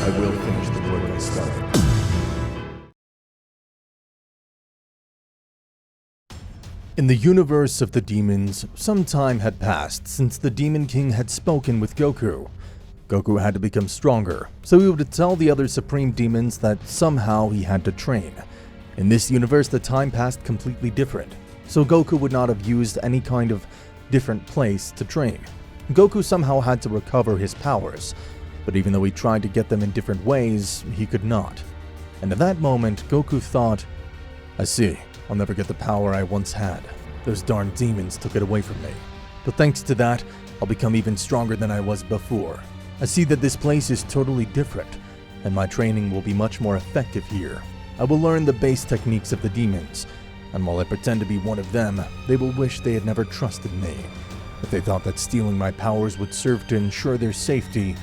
I will finish the work I started. In the universe of the demons, some time had passed since the Demon King had spoken with Goku. Goku had to become stronger, so he would tell the other supreme demons that somehow he had to train. In this universe, the time passed completely different, so Goku would not have used any kind of different place to train. Goku somehow had to recover his powers, but even though he tried to get them in different ways, he could not. And at that moment, Goku thought, I see, I'll never get the power I once had. Those darn demons took it away from me. But thanks to that, I'll become even stronger than I was before. I see that this place is totally different, and my training will be much more effective here. I will learn the base techniques of the demons, and while I pretend to be one of them, they will wish they had never trusted me. If they thought that stealing my powers would serve to ensure their safety,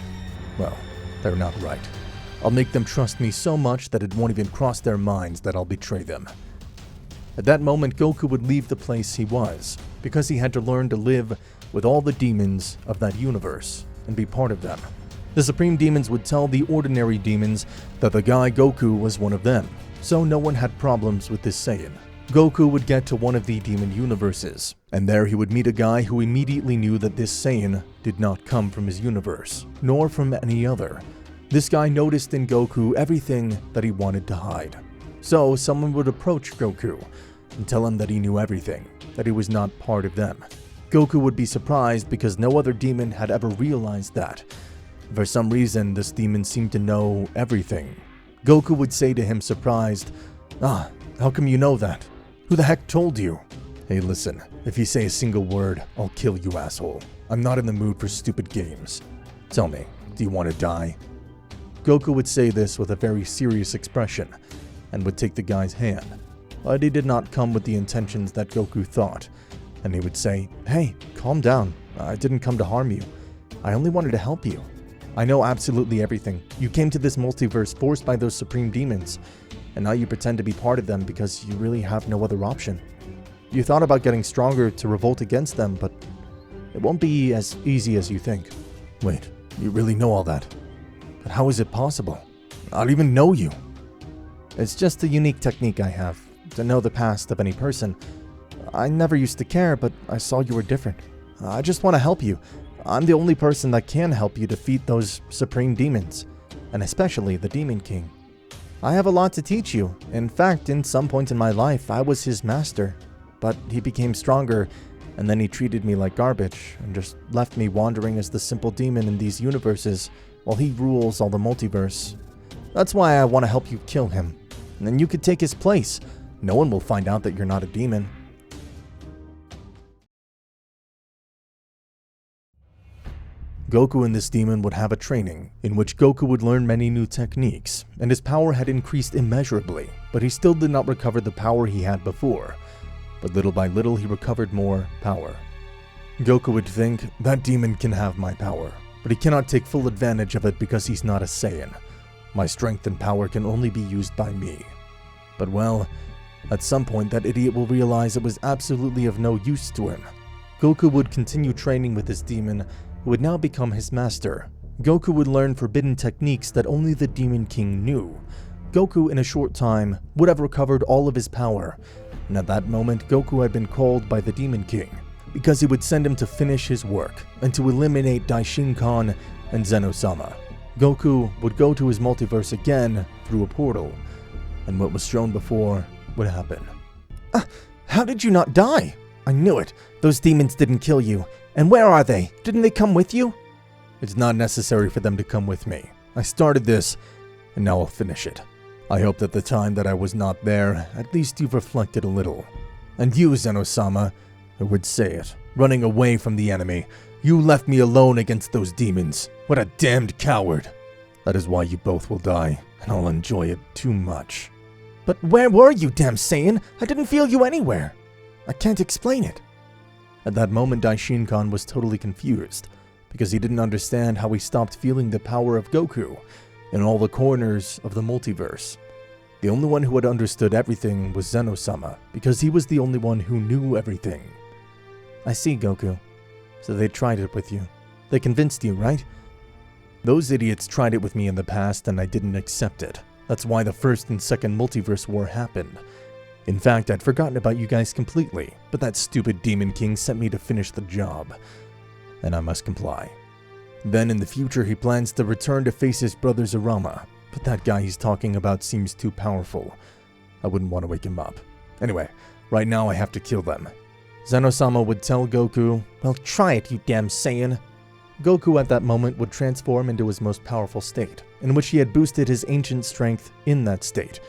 well, they're not right. I'll make them trust me so much that it won't even cross their minds that I'll betray them. At that moment, Goku would leave the place he was, because he had to learn to live with all the demons of that universe and be part of them. The Supreme Demons would tell the ordinary demons that the guy Goku was one of them, so no one had problems with this Saiyan. Goku would get to one of the demon universes, and there he would meet a guy who immediately knew that this Saiyan did not come from his universe, nor from any other. This guy noticed in Goku everything that he wanted to hide. So someone would approach Goku and tell him that he knew everything, that he was not part of them. Goku would be surprised because no other demon had ever realized that. For some reason, this demon seemed to know everything. Goku would say to him surprised, how come you know that? Who the heck told you? Hey listen, if you say a single word, I'll kill you, asshole. I'm not in the mood for stupid games. Tell me, do you want to die? Goku would say this with a very serious expression, and would take the guy's hand. But he did not come with the intentions that Goku thought, and he would say, Hey, calm down. I didn't come to harm you. I only wanted to help you. I know absolutely everything. You came to this multiverse forced by those supreme demons, and now you pretend to be part of them because you really have no other option. You thought about getting stronger to revolt against them, but it won't be as easy as you think. Wait, you really know all that? But how is it possible? I don't even know you. It's just a unique technique I have, to know the past of any person. I never used to care, but I saw you were different. I just want to help you. I'm the only person that can help you defeat those supreme demons, and especially the Demon King. I have a lot to teach you. In fact, in some point in my life, I was his master. But he became stronger, and then he treated me like garbage, and just left me wandering as the simple demon in these universes, while he rules all the multiverse. That's why I want to help you kill him. And then you could take his place. No one will find out that you're not a demon. Goku and this demon would have a training, in which Goku would learn many new techniques, and his power had increased immeasurably, but he still did not recover the power he had before. But little by little he recovered more power. Goku would think, that demon can have my power, but he cannot take full advantage of it because he's not a Saiyan. My strength and power can only be used by me. But well, at some point that idiot will realize it was absolutely of no use to him. Goku would continue training with this demon, who would now become his master. Goku would learn forbidden techniques that only the Demon King knew. Goku, in a short time, would have recovered all of his power, and at that moment Goku had been called by the Demon King, because he would send him to finish his work, and to eliminate Daishin-Kan and Zeno-sama. Goku would go to his multiverse again through a portal, and what was shown before would happen. How did you not die? I knew it. Those demons didn't kill you. And where are they? Didn't they come with you? It's not necessary for them to come with me. I started this, and now I'll finish it. I hope that the time that I was not there, at least you've reflected a little. And you, Zeno-sama, who would say it, running away from the enemy. You left me alone against those demons. What a damned coward. That is why you both will die, and I'll enjoy it too much. But where were you, damn Saiyan? I didn't feel you anywhere. I can't explain it. At that moment, Daishin-Kan was totally confused, because he didn't understand how he stopped feeling the power of Goku in all the corners of the multiverse. The only one who had understood everything was Zeno-sama, because he was the only one who knew everything. I see, Goku. So they tried it with you. They convinced you, right? Those idiots tried it with me in the past and I didn't accept it. That's why the first and second multiverse war happened. In fact, I'd forgotten about you guys completely, but that stupid Demon King sent me to finish the job. And I must comply. Then in the future he plans to return to face his brother Zerama, but that guy he's talking about seems too powerful. I wouldn't want to wake him up. Anyway, right now I have to kill them. Zeno-sama would tell Goku, "Well, try it, you damn Saiyan." Goku at that moment would transform into his most powerful state, in which he had boosted his ancient strength in that state.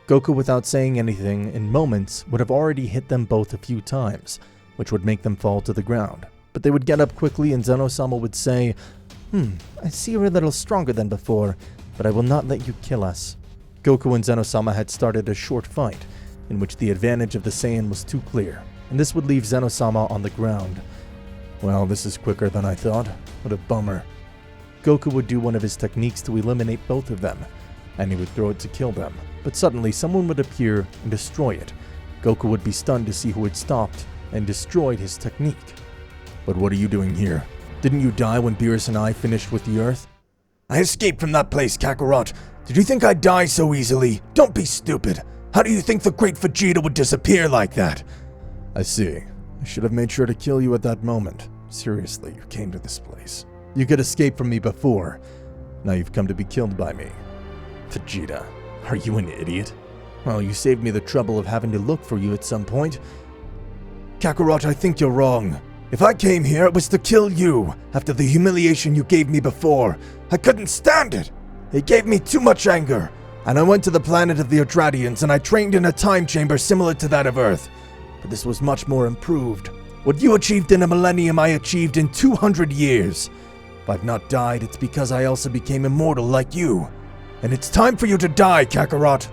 Goku, without saying anything, in moments, would have already hit them both a few times, which would make them fall to the ground. But they would get up quickly and Zeno-sama would say, I see you're a little stronger than before, but I will not let you kill us." Goku and Zeno-sama had started a short fight, in which the advantage of the Saiyan was too clear, and this would leave Zeno-sama on the ground. Well, this is quicker than I thought. What a bummer. Goku would do one of his techniques to eliminate both of them, and he would throw it to kill them. But suddenly someone would appear and destroy it. Goku would be stunned to see who had stopped and destroyed his technique. "But what are you doing here? Didn't you die when Beerus and I finished with the Earth?" "I escaped from that place, Kakarot. Did you think I'd die so easily? Don't be stupid. How do you think the great Vegeta would disappear like that?" "I see. I should have made sure to kill you at that moment. Seriously, you came to this place. You could escape from me before. Now you've come to be killed by me." "Vegeta, are you an idiot?" "Well, you saved me the trouble of having to look for you at some point." "Kakarot, I think you're wrong. If I came here, it was to kill you, after the humiliation you gave me before. I couldn't stand it. It gave me too much anger. And I went to the planet of the Adradians and I trained in a time chamber similar to that of Earth. But this was much more improved. What you achieved in a millennium, I achieved in 200 years. If I've not died, it's because I also became immortal like you. And it's time for you to die, Kakarot."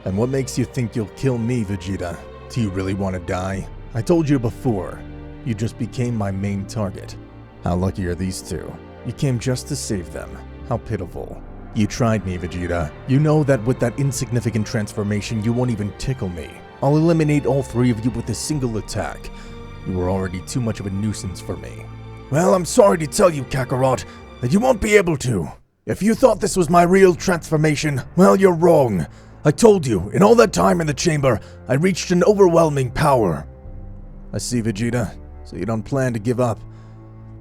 "And what makes you think you'll kill me, Vegeta? Do you really want to die? I told you before. You just became my main target. How lucky are these two? You came just to save them. How pitiful. You tried me, Vegeta. You know that with that insignificant transformation, you won't even tickle me. I'll eliminate all three of you with a single attack. You were already too much of a nuisance for me." "Well, I'm sorry to tell you, Kakarot, that you won't be able to. If you thought this was my real transformation, well, you're wrong. I told you, in all that time in the chamber, I reached an overwhelming power." "I see, Vegeta. So you don't plan to give up.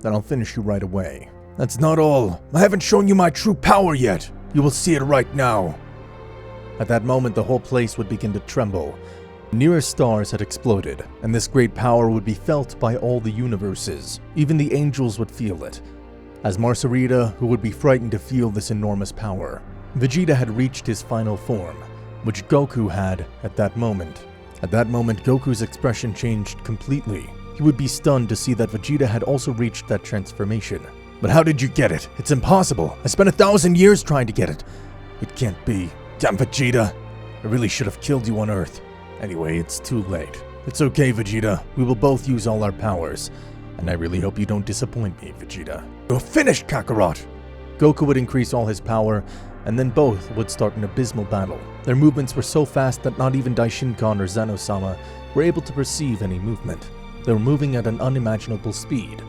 Then I'll finish you right away." "That's not all. I haven't shown you my true power yet. You will see it right now." At that moment, the whole place would begin to tremble. Nearest stars had exploded, and this great power would be felt by all the universes. Even the angels would feel it. As Marcerita, who would be frightened to feel this enormous power, Vegeta had reached his final form, which Goku had at that moment. At that moment, Goku's expression changed completely. He would be stunned to see that Vegeta had also reached that transformation. "But how did you get it? It's impossible. I spent 1,000 years trying to get it. It can't be. Damn Vegeta. I really should have killed you on Earth. Anyway, it's too late. It's okay, Vegeta. We will both use all our powers. And I really hope you don't disappoint me, Vegeta." "You're finished, Kakarot." Goku would increase all his power, and then both would start an abysmal battle. Their movements were so fast that not even Daishinkan or Zeno-sama were able to perceive any movement. They were moving at an unimaginable speed.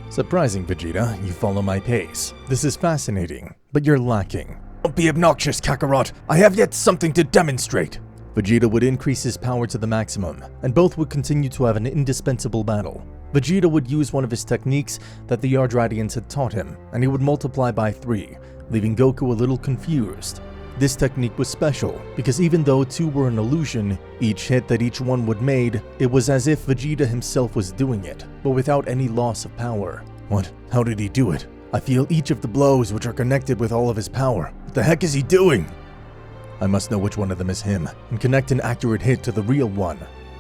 "Surprising, Vegeta, you follow my pace. This is fascinating, but you're lacking." "Don't be obnoxious, Kakarot. I have yet something to demonstrate." Vegeta would increase his power to the maximum, and both would continue to have an indispensable battle. Vegeta would use one of his techniques that the Yardradians had taught him, and he would multiply by 3, leaving Goku a little confused. This technique was special, because even though two were an illusion, each hit that each one would made, it was as if Vegeta himself was doing it, but without any loss of power. "What? How did he do it? I feel each of the blows which are connected with all of his power. What the heck is he doing?" "I must know which one of them is him, and connect an accurate hit to the real one."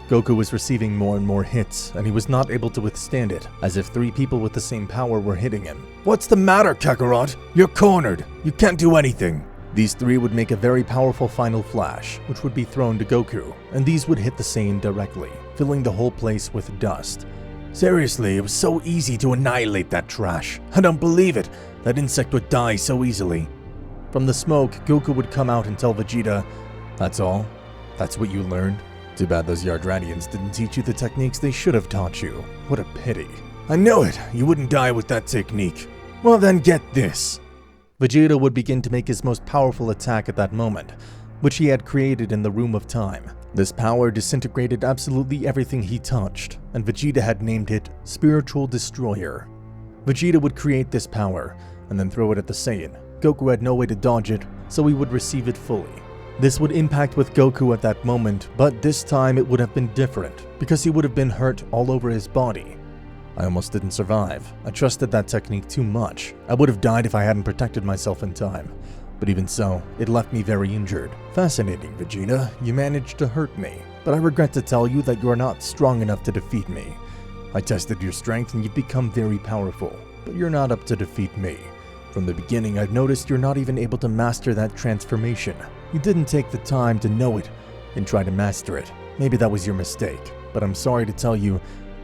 Goku was receiving more and more hits, and he was not able to withstand it, as if 3 people with the same power were hitting him. "What's the matter, Kakarot? You're cornered. You can't do anything." These 3 would make a very powerful final flash, which would be thrown to Goku, and these would hit the Saiyan directly, filling the whole place with dust. "Seriously, it was so easy to annihilate that trash. I don't believe it. That insect would die so easily." From the smoke, Goku would come out and tell Vegeta, "That's all? That's what you learned? Too bad those Yardradians didn't teach you the techniques they should have taught you. What a pity." "I knew it. You wouldn't die with that technique." "Well then, get this." Vegeta would begin to make his most powerful attack at that moment, which he had created in the Room of Time. This power disintegrated absolutely everything he touched, and Vegeta had named it Spiritual Destroyer. Vegeta would create this power, and then throw it at the Saiyan. Goku had no way to dodge it, so he would receive it fully. This would impact with Goku at that moment, but this time it would have been different, because he would have been hurt all over his body. I almost didn't survive. I trusted that technique too much. I would have died if I hadn't protected myself in time. But even so, it left me very injured. Fascinating, Vegeta. You managed to hurt me, but I regret to tell you that you are not strong enough to defeat me. I tested your strength and you've become very powerful, but you're not up to defeat me. From the beginning, I've noticed you're not even able to master that transformation. You didn't take the time to know it and try to master it. Maybe that was your mistake, but I'm sorry to tell you,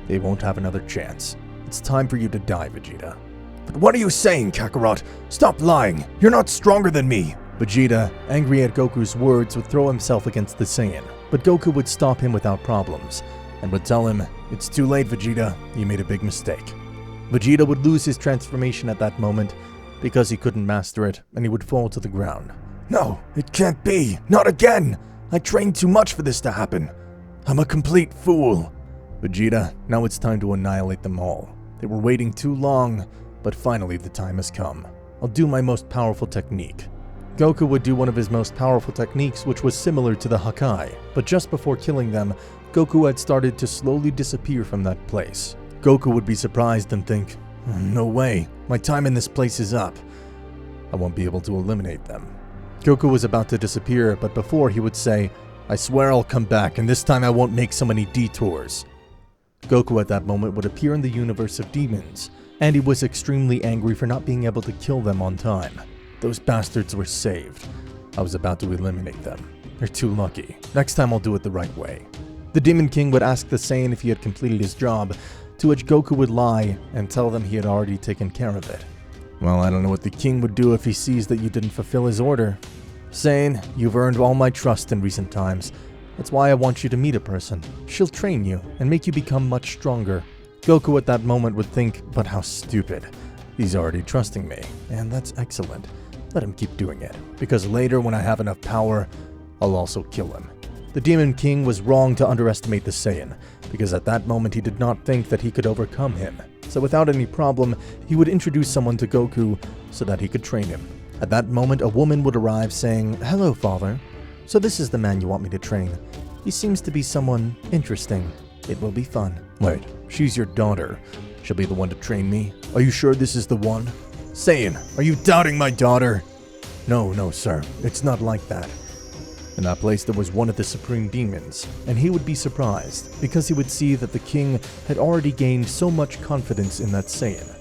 they won't have another chance. It's time for you to die, Vegeta. But what are you saying, Kakarot? Stop lying! You're not stronger than me! Vegeta, angry at Goku's words, would throw himself against the Saiyan, but Goku would stop him without problems, and would tell him, "It's too late, Vegeta, you made a big mistake." Vegeta would lose his transformation at that moment, because he couldn't master it, and he would fall to the ground. No, it can't be! Not again! I trained too much for this to happen. I'm a complete fool. Vegeta, now it's time to annihilate them all. They were waiting too long, but finally the time has come. I'll do my most powerful technique. Goku would do one of his most powerful techniques, which was similar to the Hakai, but just before killing them, Goku had started to slowly disappear from that place. Goku would be surprised and think, no way, my time in this place is up. I won't be able to eliminate them. Goku was about to disappear, but before he would say, I swear I'll come back, and this time I won't make so many detours. Goku at that moment would appear in the universe of demons, and he was extremely angry for not being able to kill them on time. Those bastards were saved. I was about to eliminate them. They're too lucky. Next time I'll do it the right way. The Demon King would ask the Saiyan if he had completed his job, to which Goku would lie and tell them he had already taken care of it. Well, I don't know what the king would do if he sees that you didn't fulfill his order. Saiyan, you've earned all my trust in recent times. That's why I want you to meet a person. She'll train you and make you become much stronger. Goku at that moment would think, but how stupid. He's already trusting me, and that's excellent. Let him keep doing it, because later when I have enough power, I'll also kill him. The Demon King was wrong to underestimate the Saiyan, because at that moment he did not think that he could overcome him. So without any problem, he would introduce someone to Goku so that he could train him. At that moment, a woman would arrive saying, Hello, father. So this is the man you want me to train. He seems to be someone interesting. It will be fun. Wait, she's your daughter. She'll be the one to train me. Are you sure this is the one? Saiyan, are you doubting my daughter? No, sir. It's not like that. In that place, there was one of the Supreme Demons, and he would be surprised, because he would see that the king had already gained so much confidence in that Saiyan.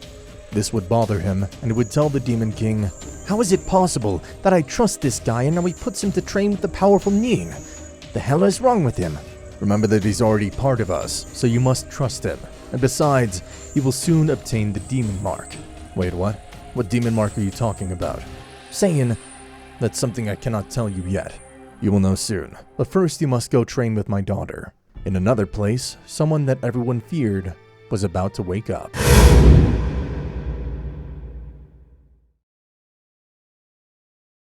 This would bother him, and he would tell the Demon King, How is it possible that I trust this guy and now he puts him to train with the powerful Ning? The hell is wrong with him? Remember that he's already part of us, so you must trust him. And besides, he will soon obtain the Demon Mark. Wait, what? What Demon Mark are you talking about? Saiyan, that's something I cannot tell you yet. You will know soon, but first you must go train with my daughter. In another place, someone that everyone feared was about to wake up.